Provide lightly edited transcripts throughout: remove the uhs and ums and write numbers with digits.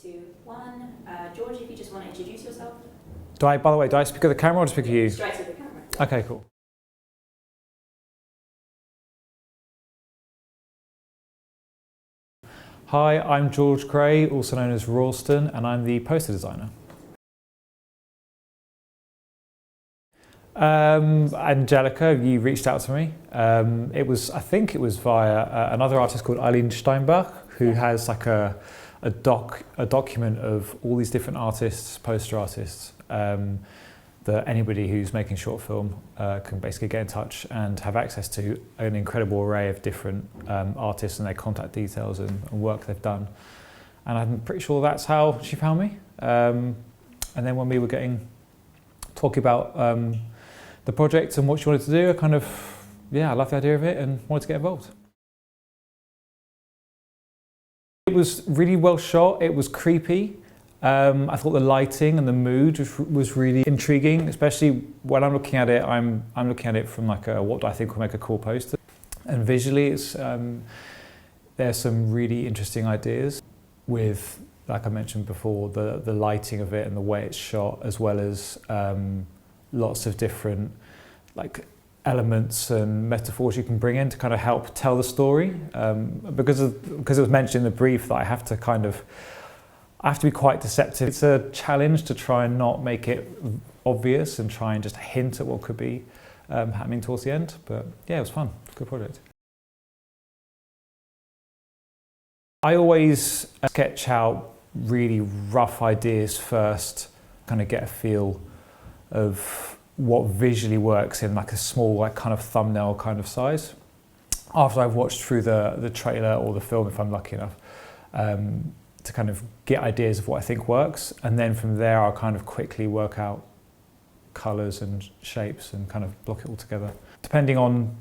2, 1. George, if you just want to introduce yourself. By the way, do I speak at the camera or speak at you? Straight to the camera. Okay, cool. Hi, I'm George Gray, also known as Ralston, and I'm the poster designer. Angelica, you reached out to me. I think it was via another artist called Eileen Steinbach, who has like a document of all these different artists, poster artists, that anybody who's making short film can basically get in touch and have access to an incredible array of different artists and their contact details and work they've done. And I'm pretty sure that's how she found me. And then when we were talking about the project and what she wanted to do, I loved the idea of it and wanted to get involved. It was really well shot, it was creepy. I thought the lighting and the mood was really intriguing, especially when I'm looking at it, I'm looking at it from like what I think will make a cool poster. And visually, there's some really interesting ideas with, like I mentioned before, the lighting of it and the way it's shot, as well as lots of different like elements and metaphors you can bring in to kind of help tell the story. Because it was mentioned in the brief that I have to be quite deceptive. It's a challenge to try and not make it obvious and try and just hint at what could be happening towards the end. But yeah, it was fun. It was a good project. I always sketch out really rough ideas first, kind of get a feel of what visually works in like a small, like kind of thumbnail kind of size. After I've watched through the trailer or the film, if I'm lucky enough, to kind of get ideas of what I think works, and then from there I'll kind of quickly work out colours and shapes and kind of block it all together. Depending on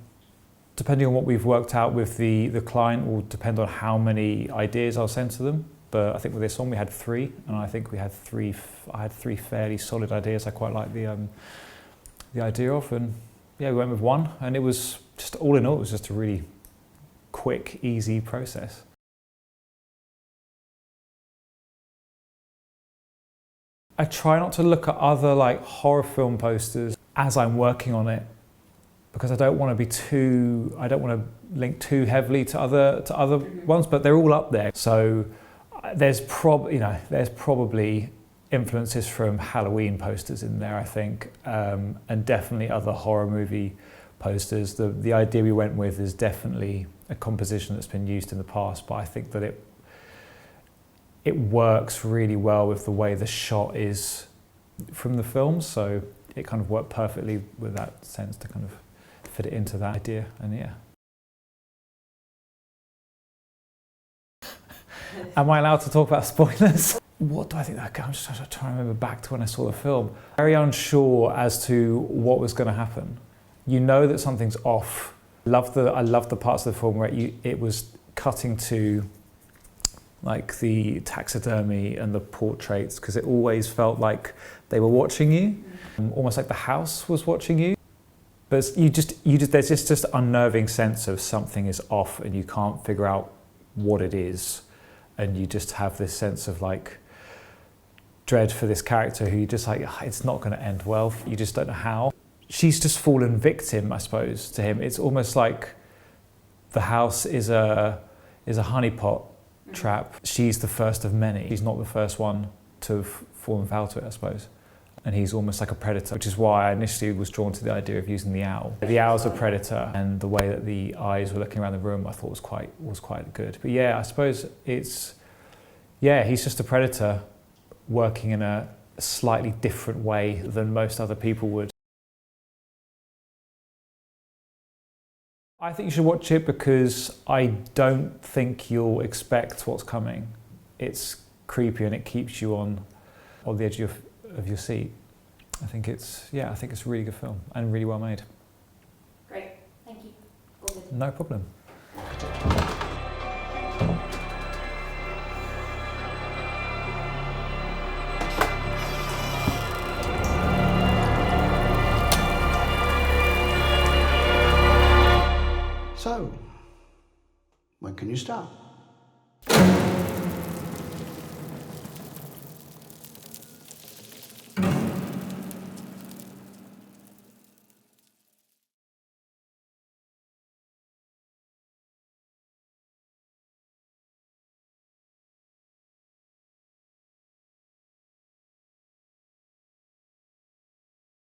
what we've worked out with the client will depend on how many ideas I'll send to them. But I think with this one we had 3, and I think I had 3 fairly solid ideas I quite like the idea of, and yeah, we went with 1, and it was just, all in all, it was just a really quick, easy process. I try not to look at other like horror film posters as I'm working on it, because I don't want to link too heavily to other ones, but they're all up there. So there's probably influences from Halloween posters in there, I think, and definitely other horror movie posters. The idea we went with is definitely a composition that's been used in the past, but I think that it works really well with the way the shot is from the film, so it kind of worked perfectly with that sense to kind of fit it into that idea, and yeah. Am I allowed to talk about spoilers? What do I think? I'm just trying to remember back to when I saw the film. Very unsure as to what was going to happen. You know that something's off. I love the parts of the film where it was cutting to like the taxidermy and the portraits, because it always felt like they were watching you, almost like the house was watching you. But there's just an unnerving sense of something is off and you can't figure out what it is, and you just have this sense of like dread for this character who you just like, it's not going to end well. You just don't know how. She's just fallen victim, I suppose, to him. It's almost like the house is a honeypot trap. She's the first of many. She's not the first one to have fallen foul to it, I suppose. And he's almost like a predator, which is why I initially was drawn to the idea of using the owl. The owl's a predator, and the way that the eyes were looking around the room, I thought was quite good. But yeah, I suppose he's just a predator working in a slightly different way than most other people would. I think you should watch it because I don't think you'll expect what's coming. It's creepy and it keeps you on the edge of your seat. I think it's a really good film and really well made. Great, thank you. All good. No problem. So, when can you start?